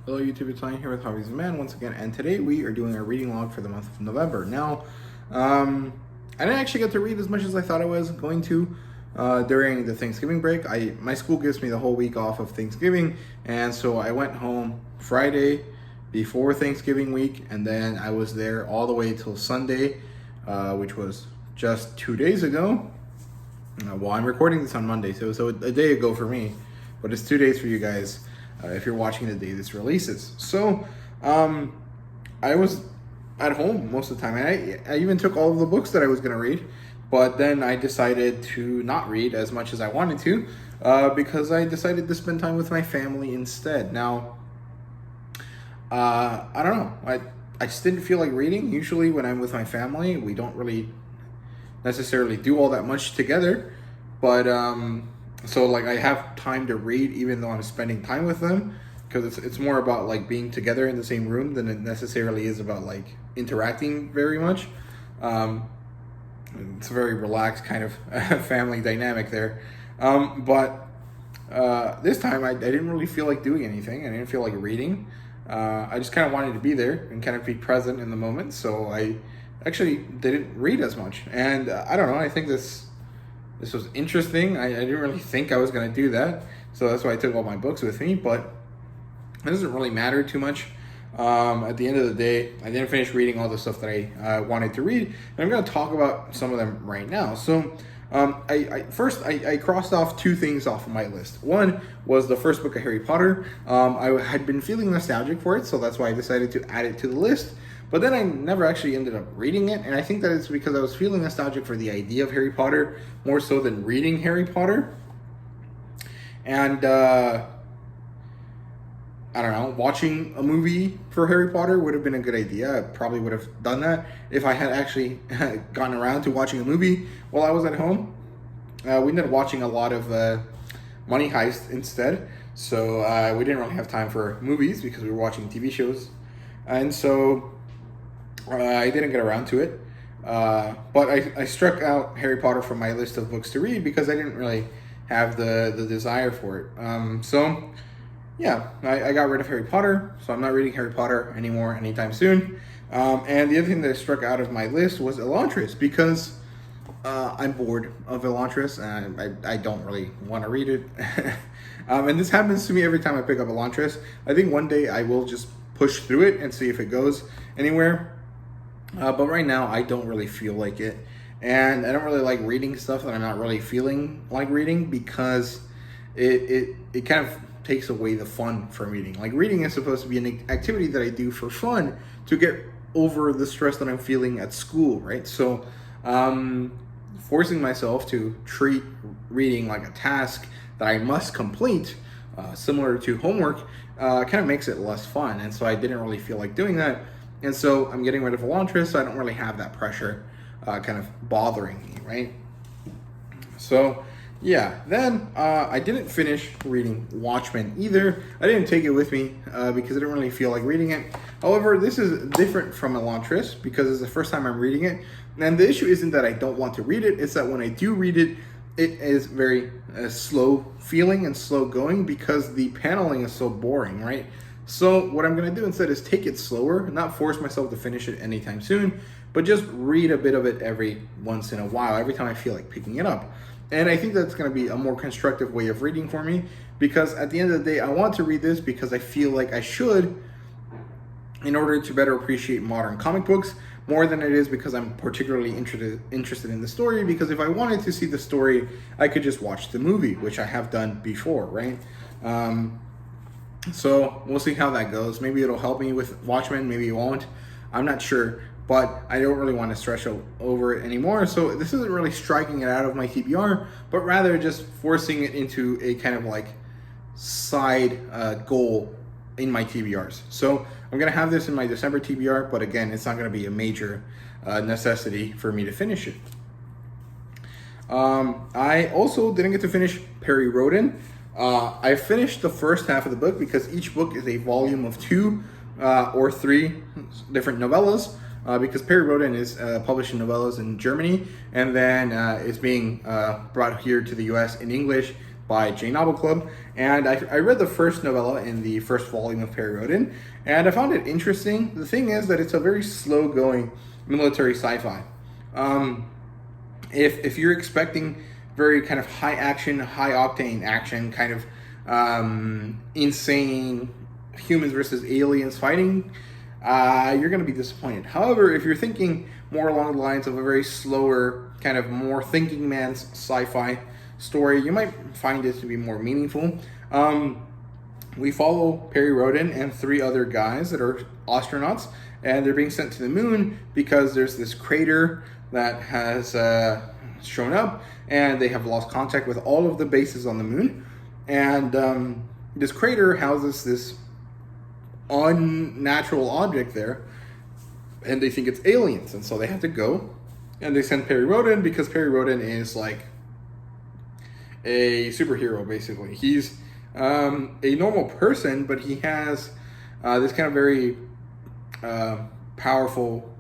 Hello YouTube, it's Ryan here with Hobbies of Man once again, and today we are doing our reading log for the month of November. Now, I didn't actually get to read as much as I thought I was going to during the Thanksgiving break. My school gives me the whole week off of Thanksgiving, and so I went home Friday before Thanksgiving week, and then I was there all the way till Sunday, which was just 2 days ago. Well, I'm recording this on Monday, so a day ago for me, but it's 2 days for you guys. If you're watching the day this releases. So I was at home most of the time, and I even took all of the books that I was going to read, but then I decided to not read as much as I wanted to because I decided to spend time with my family instead. Now, I don't know. I just didn't feel like reading. Usually when I'm with my family, we don't really necessarily do all that much together, but so like I have time to read even though I'm spending time with them, because it's more about like being together in the same room than it necessarily is about like interacting very much. It's a very relaxed kind of family dynamic there. But this time I didn't really feel like doing anything. I didn't feel like reading. I just kind of wanted to be there and kind of be present in the moment. So I actually didn't read as much. And I don't know, I think this was interesting. I didn't really think I was going to do that, so that's why I took all my books with me, but it doesn't really matter too much. At the end of the day, I didn't finish reading all the stuff that I wanted to read, and I'm going to talk about some of them right now. So I crossed off two things off of my list. One was the first book of Harry Potter. I had been feeling nostalgic for it, so that's why I decided to add it to the list. But then I never actually ended up reading it, and I think that it's because I was feeling nostalgic for the idea of Harry Potter more so than reading Harry Potter. And I don't know, watching a movie for Harry Potter would have been a good idea. I probably would have done that if I had actually gotten around to watching a movie while I was at home. We ended up watching a lot of Money Heist instead, so we didn't really have time for movies because we were watching TV shows. And so I didn't get around to it, but I struck out Harry Potter from my list of books to read because I didn't really have the desire for it. So yeah, I got rid of Harry Potter, so I'm not reading Harry Potter anymore anytime soon. And the other thing that I struck out of my list was Elantris, because I'm bored of Elantris and I don't really want to read it. And this happens to me every time I pick up Elantris. I think one day I will just push through it and see if it goes anywhere. But right now, I don't really feel like it. And I don't really like reading stuff that I'm not really feeling like reading, because it kind of takes away the fun from reading. Like, reading is supposed to be an activity that I do for fun to get over the stress that I'm feeling at school, right? So forcing myself to treat reading like a task that I must complete, similar to homework, kind of makes it less fun. And so I didn't really feel like doing that. And so I'm getting rid of Elantra, so I don't really have that pressure kind of bothering me, right? So yeah, then I didn't finish reading Watchmen either. I didn't take it with me because I didn't really feel like reading it. However, this is different from Elantris because it's the first time I'm reading it. And the issue isn't that I don't want to read it, it's that when I do read it, it is very slow feeling and slow going because the paneling is so boring, right? So what I'm going to do instead is take it slower, not force myself to finish it anytime soon, but just read a bit of it every once in a while, every time I feel like picking it up. And I think that's going to be a more constructive way of reading for me, because at the end of the day, I want to read this because I feel like I should, in order to better appreciate modern comic books, more than it is because I'm particularly interested in the story. Because if I wanted to see the story, I could just watch the movie, which I have done before, right? So we'll see how that goes. Maybe it'll help me with Watchmen, maybe it won't. I'm not sure, but I don't really want to stress over it anymore. So this isn't really striking it out of my TBR, but rather just forcing it into a kind of like side goal in my TBRs. So I'm going to have this in my December TBR, but again, it's not going to be a major necessity for me to finish it. I also didn't get to finish Percy Rhodes. I finished the first half of the book because each book is a volume of 2 or 3 different novellas, because Percy Rhodes is published in novellas in Germany, and then it's being brought here to the US in English by J Novel Club, and I read the first novella in the first volume of Perry Rhodes, and I found it interesting. The thing is that it's a very slow-going military sci-fi. If you're expecting very kind of high action, high octane action, kind of insane humans versus aliens fighting, you're going to be disappointed. However, if you're thinking more along the lines of a very slower, kind of more thinking man's sci-fi story, you might find it to be more meaningful. We follow Perry Rhodes and 3 other guys that are astronauts, and they're being sent to the moon because there's this crater that has shown up, and they have lost contact with all of the bases on the moon. And this crater houses this unnatural object there, and they think it's aliens, and so they have to go, and they send Perry Rhodes because Perry Rhodes is like a superhero, basically. He's a normal person, but he has this kind of very powerful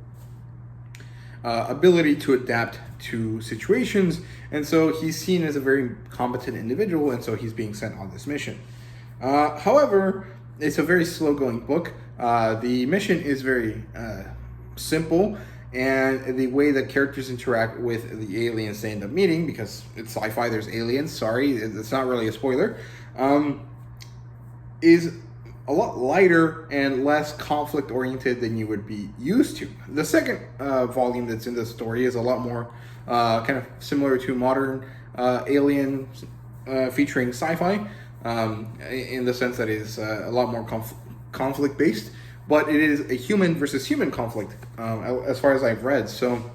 ability to adapt to situations, and so he's seen as a very competent individual, and so he's being sent on this mission. However, it's a very slow-going book. The mission is very simple, and the way that characters interact with the aliens they end up meeting, because it's sci-fi, there's aliens, sorry, it's not really a spoiler, is a lot lighter and less conflict-oriented than you would be used to. The second volume that's in the story is a lot more kind of similar to modern alien featuring sci-fi, in the sense that it's a lot more conflict-based, but it is a human versus human conflict, as far as I've read. So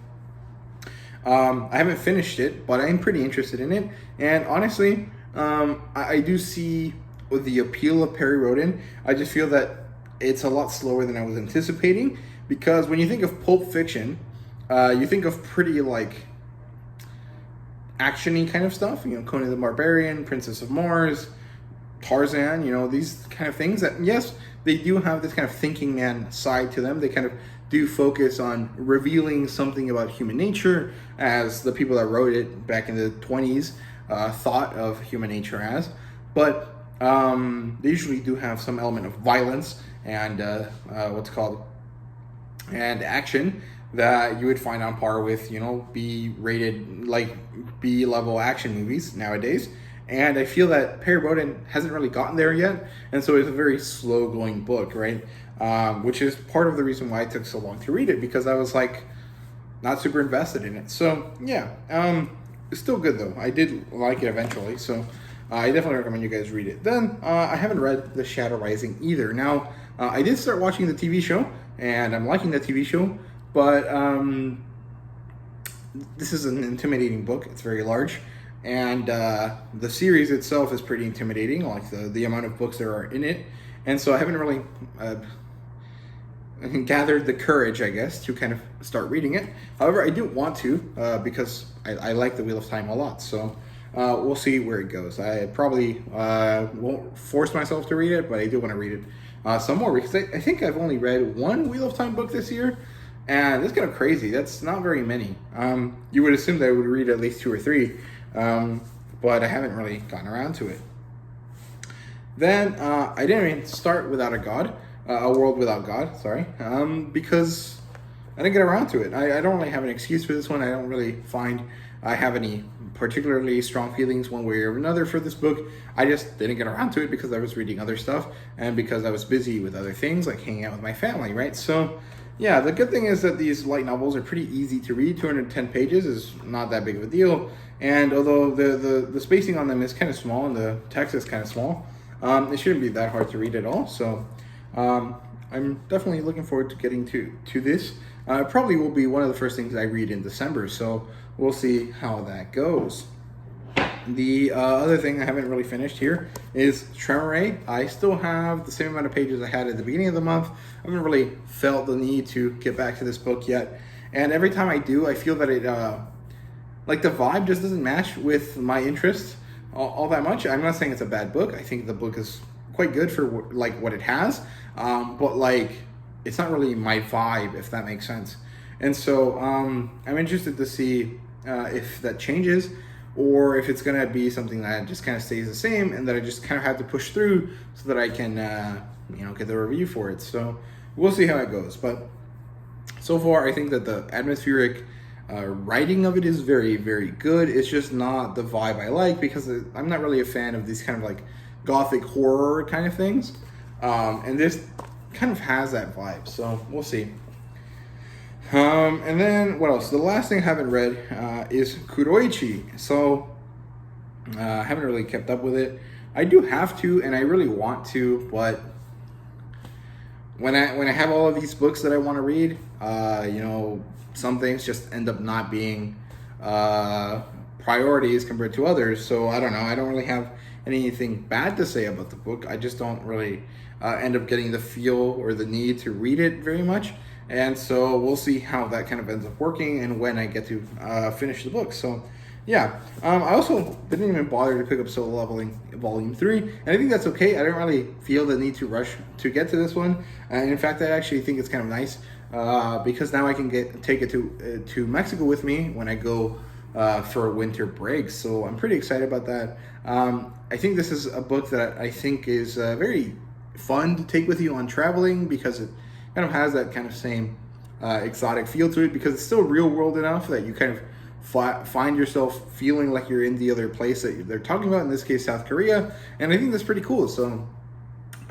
I haven't finished it, but I'm pretty interested in it. And honestly, I do see the appeal of Perry Rhodes. I just feel that it's a lot slower than I was anticipating, because when you think of Pulp Fiction, you think of pretty like action-y kind of stuff, you know, Conan the Barbarian, Princess of Mars, Tarzan, you know, these kind of things that, yes, they do have this kind of thinking man side to them. They kind of do focus on revealing something about human nature, as the people that wrote it back in the 20s thought of human nature as. But they usually do have some element of violence and and action that you would find on par with, you know, B-rated, like B-level action movies nowadays. And I feel that Perry Rhodes hasn't really gotten there yet, and so it's a very slow-going book, right? Which is part of the reason why it took so long to read it, because I was like not super invested in it. So yeah, it's still good though. I did like it eventually, so I definitely recommend you guys read it. Then I haven't read The Shadow Rising either. Now I did start watching the TV show, and I'm liking the TV show, but this is an intimidating book. It's very large. And the series itself is pretty intimidating, like the amount of books there are in it. And so I haven't really gathered the courage, I guess, to kind of start reading it. However, I do want to, because I like The Wheel of Time a lot. So we'll see where it goes. I probably won't force myself to read it, but I do want to read it some more, because I think I've only read one Wheel of Time book this year. And that's kind of crazy. That's not very many. You would assume that I would read at least 2 or 3. But I haven't really gotten around to it. Then I didn't even start Without a God, A World Without God, sorry, because I didn't get around to it. I don't really have an excuse for this one. I don't really find I have any particularly strong feelings one way or another for this book. I just didn't get around to it because I was reading other stuff, and because I was busy with other things, like hanging out with my family, right? So yeah, the good thing is that these light novels are pretty easy to read. 210 pages is not that big of a deal. And although the spacing on them is kind of small and the text is kind of small, it shouldn't be that hard to read at all. So I'm definitely looking forward to getting to this. It probably will be one of the first things I read in December, so we'll see how that goes. The other thing I haven't really finished here is Tremor. I still have the same amount of pages I had at the beginning of the month. I haven't really felt the need to get back to this book yet. And every time I do, I feel that it... like the vibe just doesn't match with my interests all that much. I'm not saying it's a bad book. I think the book is quite good for like what it has, but like it's not really my vibe, if that makes sense. And so I'm interested to see if that changes, or if it's gonna be something that just kind of stays the same and that I just kind of have to push through so that I can get the review for it. So we'll see how it goes. But so far, I think that the atmospheric writing of it is very, very good. It's just not the vibe I like, because I'm not really a fan of these kind of like gothic horror kind of things. And this kind of has that vibe, so we'll see. And then what else? The last thing I haven't read is Kuroichi. So I haven't really kept up with it. I do have to, and I really want to, but when I have all of these books that I want to read, some things just end up not being priorities compared to others. So I don't know. I don't really have anything bad to say about the book. I just don't really end up getting the feel or the need to read it very much. And so we'll see how that kind of ends up working and when I get to finish the book. So yeah, I also didn't even bother to pick up Solo Leveling Volume 3, and I think that's okay. I don't really feel the need to rush to get to this one. And in fact, I actually think it's kind of nice because now I can take it to Mexico with me when I go for winter break. So I'm pretty excited about that. I think this is a book that I think is very fun to take with you on traveling, because it kind of has that kind of same exotic feel to it, because it's still real world enough that you kind of find yourself feeling like you're in the other place that they're talking about, in this case South Korea, and I think that's pretty cool. So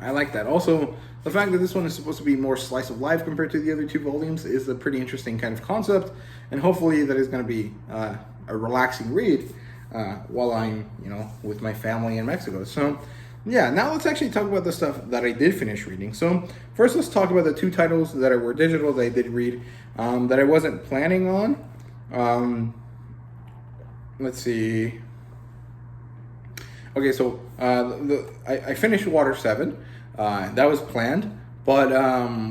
I like that. Also, the fact that this one is supposed to be more slice of life compared to the other two volumes is a pretty interesting kind of concept, and hopefully that is going to be a relaxing read while I'm with my family in Mexico. So yeah, now let's actually talk about the stuff that I did finish reading. So first, let's talk about the two titles that were digital that I did read that I wasn't planning on. Let's see. Okay, so I finished Water 7. That was planned, but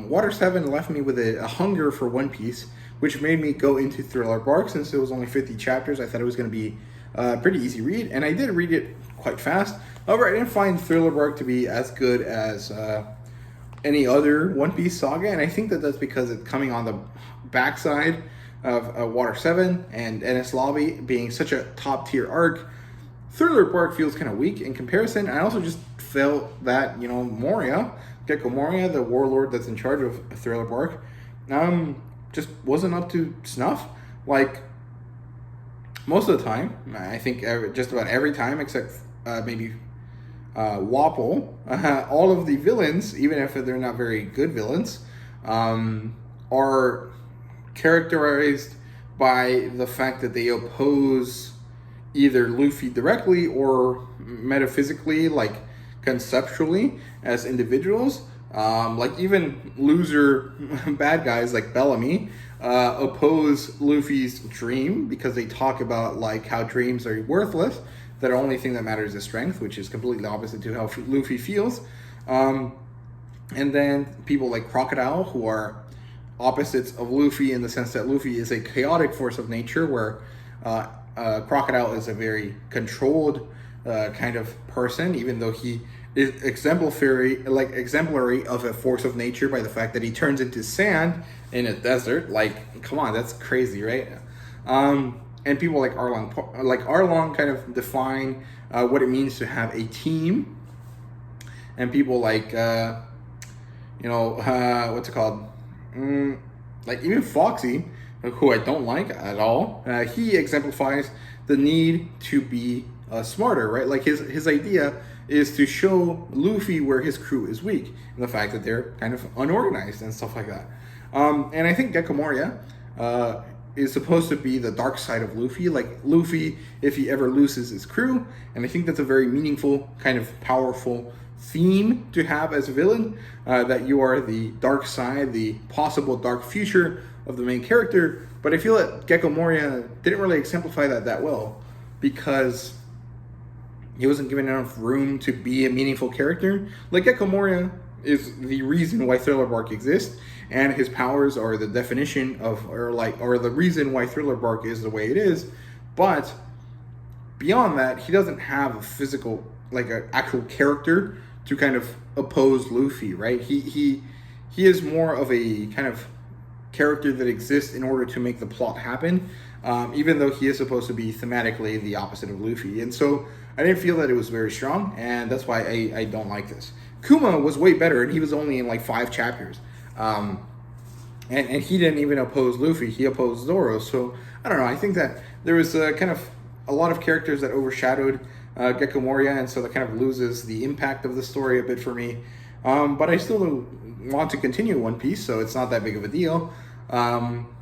Water 7 left me with a hunger for One Piece, which made me go into Thriller Bark. Since it was only 50 chapters, I thought it was going to be a pretty easy read, and I did read it quite fast. However, I didn't find Thriller Bark to be as good as any other One Piece saga, and I think that that's because it's coming on the backside of Water 7, and Enies Lobby being such a top-tier arc. Thriller Bark feels kind of weak in comparison. I also just felt that, Moria, Gecko Moria, the warlord that's in charge of Thriller Bark, just wasn't up to snuff. Like, most of the time, I think just about every time, except maybe Wapol, all of the villains, even if they're not very good villains, are characterized by the fact that they oppose either Luffy directly or metaphysically, like conceptually, as individuals. Like even loser bad guys like Bellamy oppose Luffy's dream, because they talk about like how dreams are worthless, that the only thing that matters is strength, which is completely opposite to how Luffy feels. And then people like Crocodile, who are opposites of Luffy in the sense that Luffy is a chaotic force of nature, where Crocodile is a very controlled kind of person, even though he is exemplary of a force of nature by the fact that he turns into sand in a desert. Like, come on, that's crazy, right? And people like Arlong kind of define what it means to have a team. And people like, what's it called? Like even Foxy, who I don't like at all, he exemplifies the need to be smarter, right? Like his idea is to show Luffy where his crew is weak, and the fact that they're kind of unorganized and stuff like that. And I think Gecko Moria is supposed to be the dark side of Luffy, like Luffy if he ever loses his crew. And I think that's a very meaningful, kind of powerful theme to have as a villain, that you are the dark side, the possible dark future of the main character. But I feel that Gecko Moria didn't really exemplify that well, because he wasn't given enough room to be a meaningful character. Like, Gecko Moria is the reason why Thriller Bark exists, and his powers are the definition of, or the reason why Thriller Bark is the way it is. But beyond that, he doesn't have a physical, like an actual character to kind of oppose Luffy, right? He is more of a kind of character that exists in order to make the plot happen. even though he is supposed to be thematically the opposite of Luffy. And so I didn't feel that it was very strong, and that's why I don't like this. Kuma was way better, and he was only in like 5 chapters. And he didn't even oppose Luffy, he opposed Zoro. So I don't know, I think that there was kind of a lot of characters that overshadowed Gecko Moria, and so that kind of loses the impact of the story a bit for me. But I still want to continue One Piece, so it's not that big of a deal.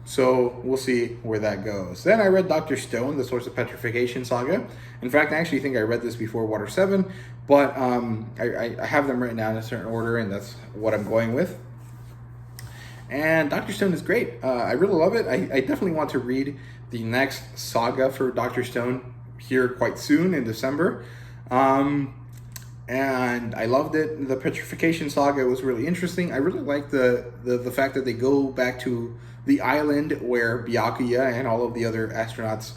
So we'll see where that goes. Then I read Dr. Stone, the Source of Petrification saga. In fact, I actually think I read this before Water 7, but I have them written down in a certain order, and that's what I'm going with. And Dr. Stone is great. I really love it. I definitely want to read the next saga for Dr. Stone here quite soon in December. And I loved it. The Petrification saga was really interesting. I really like the fact that they go back to the island where Byakuya and all of the other astronauts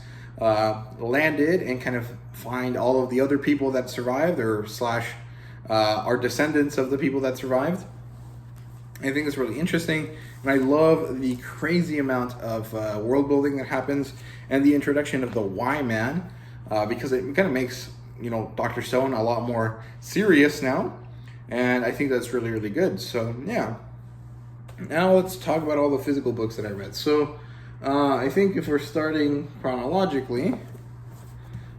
landed, and kind of find all of the other people that survived, or slash are descendants of the people that survived. I think it's really interesting, and I love the crazy amount of world building that happens, and the introduction of the Y-Man, because it kind of makes, you know, Dr. Stone a lot more serious now, and I think that's really, really good. So yeah, now let's talk about all the physical books that I read. So I think if we're starting chronologically,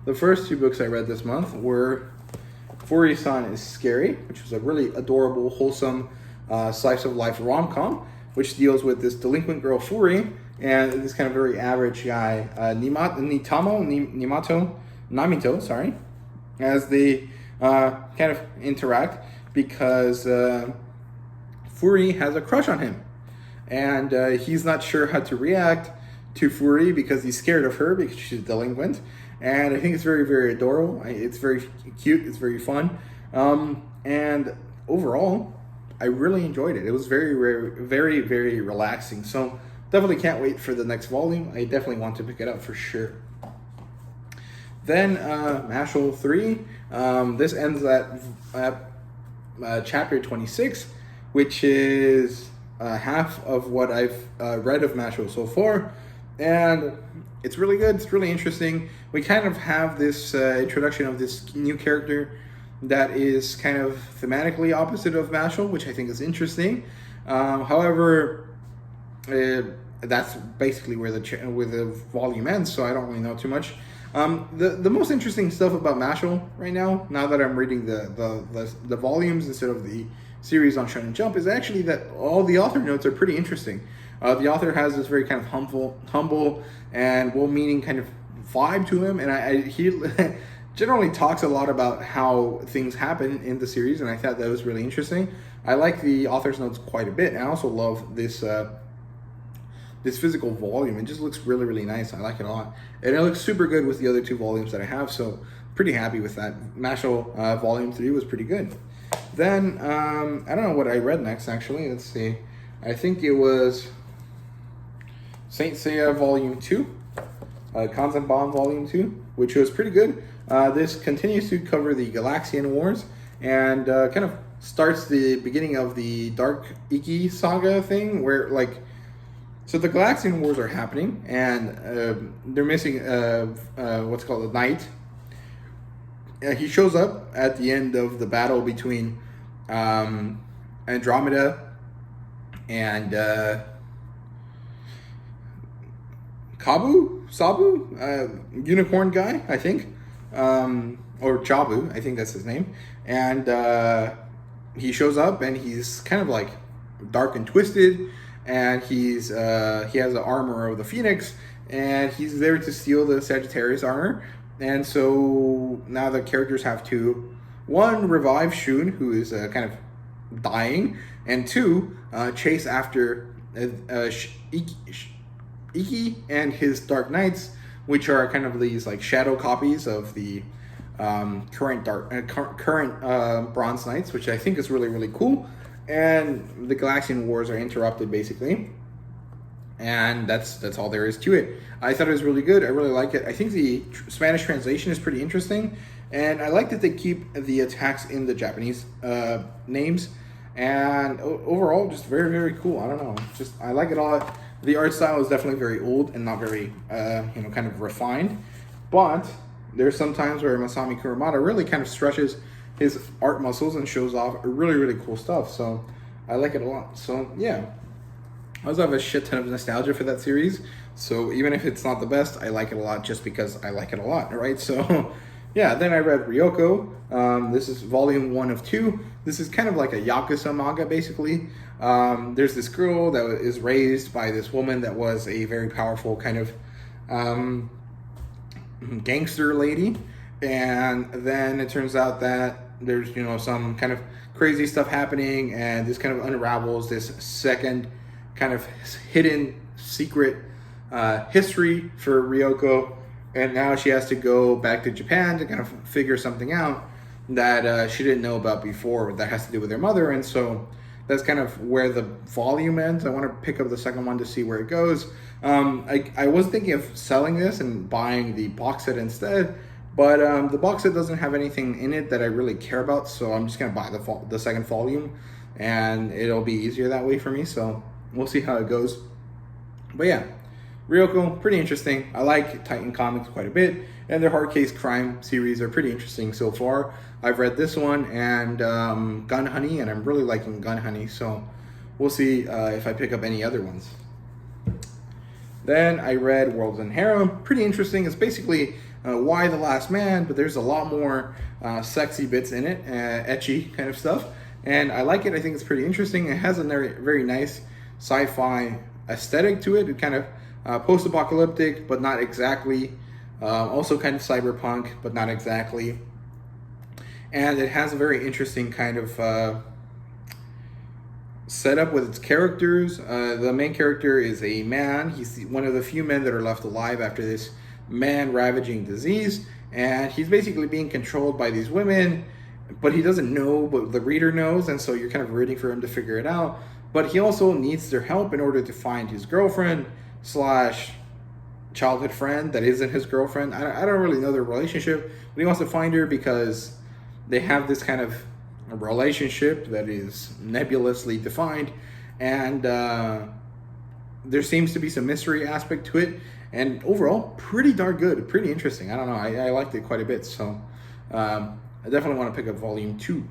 the first 2 books I read this month were Furi-san is Scary, which was a really adorable, wholesome slice of life rom-com, which deals with this delinquent girl Furi and this kind of very average guy Namito, sorry, as they kind of interact, because Furi has a crush on him, and he's not sure how to react to Furi because he's scared of her because she's delinquent. And I think it's very, very adorable. It's very cute. It's very fun. And overall, I really enjoyed it. It was very, very, very, very relaxing. So definitely can't wait for the next volume. I definitely want to pick it up for sure. Then Masho 3. This ends at chapter 26, which is half of what I've read of Masho so far. And it's really good. It's really interesting. We kind of have this introduction of this new character that is kind of thematically opposite of Masho, which I think is interesting. However, that's basically where the volume ends, so I don't really know too much. The most interesting stuff about Masho right now that I'm reading the volumes instead of the series on Shonen Jump, is actually that all the author notes are pretty interesting. The author has this very kind of humble and well-meaning kind of vibe to him, and he generally talks a lot about how things happen in the series, and I thought that was really interesting. I like the author's notes quite a bit, and I also love this this physical volume. It just looks really, really nice. I like it a lot, and it looks super good with the other 2 volumes that I have, so pretty happy with that. Masho volume 3 was pretty good. Then I don't know what I read next, actually. Let's see. I think it was Saint Seiya Volume 2, Kanzenban Volume 2, which was pretty good. This continues to cover the Galaxian Wars, and kind of starts the beginning of the Dark Iki saga thing, where, like, so the Galaxian Wars are happening, and they're missing what's called a knight. He shows up at the end of the battle between Andromeda and Sabu, unicorn guy, I think, or Jabu, I think that's his name. And he shows up, and he's kind of like dark and twisted, and he has the armor of the Phoenix, and he's there to steal the Sagittarius armor. And so now the characters have to, 1, revive Shun, who is kind of dying, and 2, chase after Iki and his Dark Knights, which are kind of these like shadow copies of the current Bronze Knights, which I think is really, really cool. And the Galaxian Wars are interrupted, basically. And that's all there is to it. I thought it was really good. I really like it. I think the Spanish translation is pretty interesting, and I like that they keep the attacks in the Japanese names. And overall, just very, very cool. I don't know, just I like it a lot. The art style is definitely very old and not very, kind of refined. But there's some times where Masami Kurumada really kind of stretches his art muscles and shows off really, really cool stuff. So I like it a lot. So yeah, I also have a shit ton of nostalgia for that series. So even if it's not the best, I like it a lot just because I like it a lot, right? So yeah, then I read Ryoko. This is volume 1 of 2. This is kind of like a Yakuza manga, basically. There's this girl that is raised by this woman that was a very powerful kind of gangster lady. And then it turns out that there's, some kind of crazy stuff happening, and this kind of unravels this second kind of hidden secret history for Ryoko. And now she has to go back to Japan to kind of figure something out that she didn't know about before that has to do with her mother. And so that's kind of where the volume ends. I want to pick up the second one to see where it goes. I was thinking of selling this and buying the box set instead, but the box set doesn't have anything in it that I really care about, so I'm just going to buy the second volume, and it'll be easier that way for me. So we'll see how it goes. But yeah, Ryoko, pretty interesting. I like Titan Comics quite a bit, and their hard case crime series are pretty interesting so far. I've read this one and Gun Honey, and I'm really liking Gun Honey, so we'll see if I pick up any other ones. Then I read Worlds and Harem, pretty interesting. It's basically Why the Last Man, but there's a lot more sexy bits in it, ecchi kind of stuff, and I like it. I think it's pretty interesting. It has a very, very nice sci-fi aesthetic to it. It kind of post-apocalyptic, but not exactly. Also kind of cyberpunk, but not exactly. And it has a very interesting kind of setup with its characters. The main character is a man. He's one of the few men that are left alive after this man-ravaging disease. And he's basically being controlled by these women, but he doesn't know, but the reader knows. And so you're kind of rooting for him to figure it out. But he also needs their help in order to find his girlfriend / childhood friend that isn't his girlfriend. I don't really know their relationship, but he wants to find her because they have this kind of relationship that is nebulously defined, and there seems to be some mystery aspect to it, and overall pretty darn good, pretty interesting. I don't know, I liked it quite a bit, so I definitely want to pick up volume 2.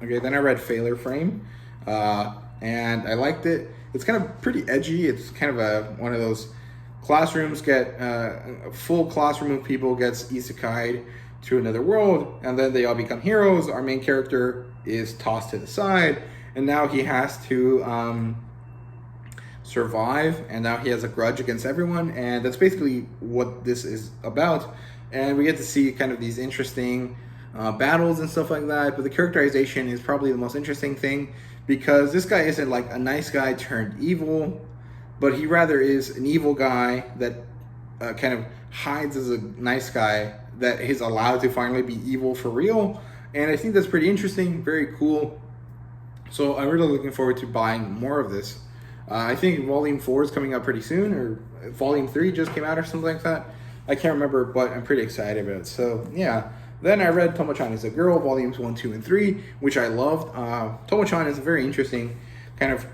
Okay, then I read Failure Frame, and I liked it. It's kind of pretty edgy. It's kind of one of those classrooms a full classroom of people gets isekai'd to another world, and then they all become heroes. Our main character is tossed to the side, and now he has to survive, and now he has a grudge against everyone, and that's basically what this is about. And we get to see kind of these interesting battles and stuff like that, but the characterization is probably the most interesting thing, because this guy isn't like a nice guy turned evil, but he rather is an evil guy that kind of hides as a nice guy that is allowed to finally be evil for real. And I think that's pretty interesting, very cool. So I'm really looking forward to buying more of this. I think volume 4 is coming out pretty soon, or volume 3 just came out or something like that. I can't remember, but I'm pretty excited about it. So yeah. Then I read Tomochan is a Girl, volumes 1, 2, and 3, which I loved. Tomochan is a very interesting kind of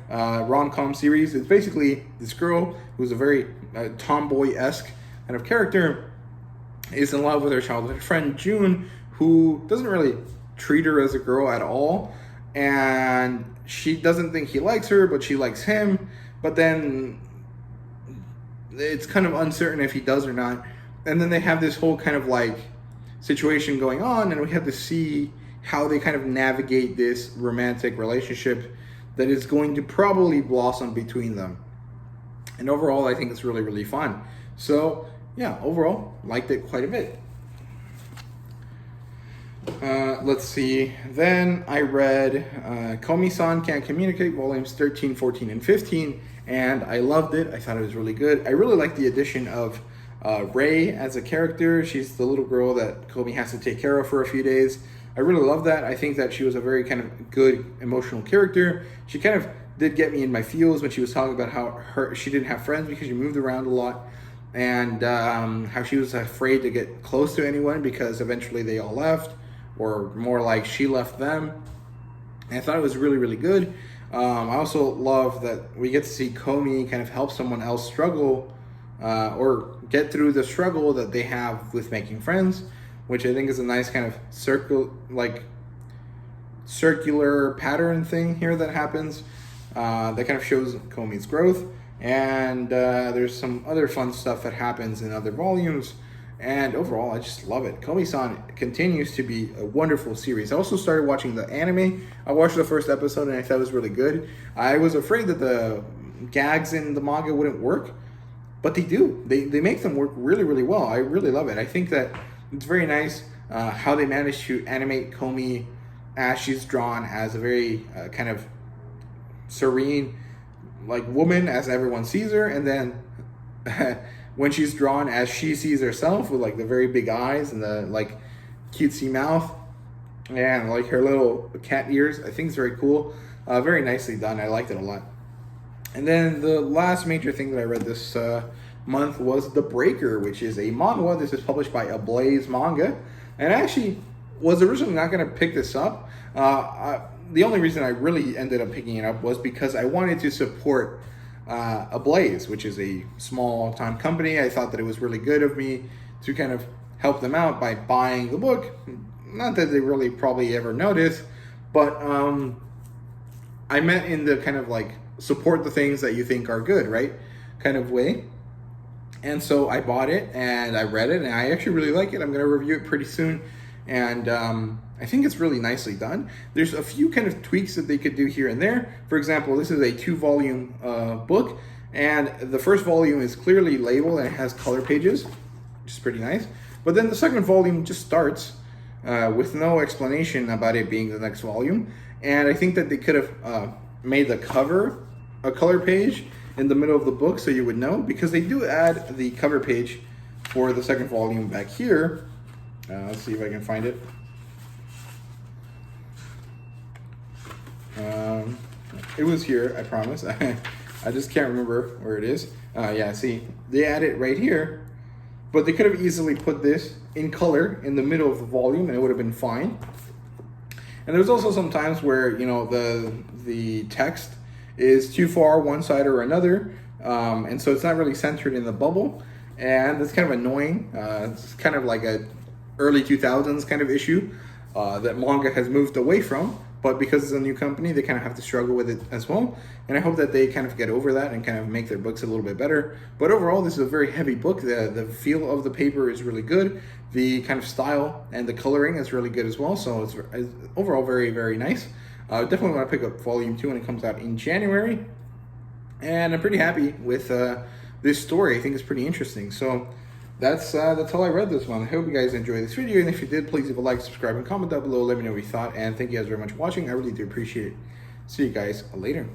rom-com series. It's basically this girl who's a very tomboy-esque kind of character, is in love with her childhood friend June, who doesn't really treat her as a girl at all, and she doesn't think he likes her, but she likes him. But then it's kind of uncertain if he does or not. And then they have this whole kind of like situation going on, and we have to see how they kind of navigate this romantic relationship that is going to probably blossom between them. And overall, I think it's really, really fun. So yeah, overall, liked it quite a bit. Let's see. Then I read Komisan Can't Communicate, volumes 13, 14, and 15, and I loved it. I thought it was really good. I really liked the addition of Rei as a character. She's the little girl that Komi has to take care of for a few days. I really love that. I think that she was a very kind of good emotional character. She kind of did get me in my feels when she was talking about how she didn't have friends because she moved around a lot, and how she was afraid to get close to anyone because eventually they all left, or more like she left them. And I thought it was really, really good. I also love that we get to see Komi kind of help someone else struggle or get through the struggle that they have with making friends, which I think is a nice kind of circular pattern thing here that happens that kind of shows Komi's growth. And there's some other fun stuff that happens in other volumes. And overall, I just love it. Komisan continues to be a wonderful series. I also started watching the anime. I watched the first episode and I thought it was really good. I was afraid that the gags in the manga wouldn't work, but they do. They make them work really, really well. I really love it. I think that it's very nice how they managed to animate Komi as she's drawn as a very kind of serene woman as everyone sees her, and then when she's drawn as she sees herself with the very big eyes and the cutesy mouth and her little cat ears. I think it's very cool. Very nicely done. I liked it a lot. And then the last major thing that I read this month was The Breaker, which is a manga. This is published by Ablaze Manga, and I actually was originally not going to pick this up. The only reason I really ended up picking it up was because I wanted to support Ablaze, which is a small-time company. I thought that it was really good of me to kind of help them out by buying the book. Not that they really probably ever notice, but I meant in the kind of support the things that you think are good, right? Kind of way. And so I bought it and I read it and I actually really like it. I'm going to review it pretty soon. And I think it's really nicely done. There's a few kind of tweaks that they could do here and there. For example, this is a 2-volume book, and the first volume is clearly labeled and it has color pages, which is pretty nice. But then the second volume just starts with no explanation about it being the next volume. And I think that they could have made the cover a color page in the middle of the book so you would know, because they do add the cover page for the second volume back here. Let's see if I can find it. It was here, I promise. I just can't remember where it is. Yeah, see, they add it right here, but they could have easily put this in color in the middle of the volume and it would have been fine. And there's also some times where, the text is too far one side or another, and so it's not really centered in the bubble, and it's kind of annoying. It's kind of like a early 2000s kind of issue that manga has moved away from, but because it's a new company, they kind of have to struggle with it as well. And I hope that they kind of get over that and kind of make their books a little bit better. But overall, this is a very heavy book. The feel of the paper is really good. The kind of style and the coloring is really good as well. So it's overall very, very nice. Definitely want to pick up volume 2 when it comes out in January. And I'm pretty happy with this story. I think it's pretty interesting. So that's all I read this one. I hope you guys enjoyed this video, and if you did, please leave a like, subscribe, and comment down below. Let me know what you thought, and thank you guys very much for watching. I really do appreciate it. See you guys later.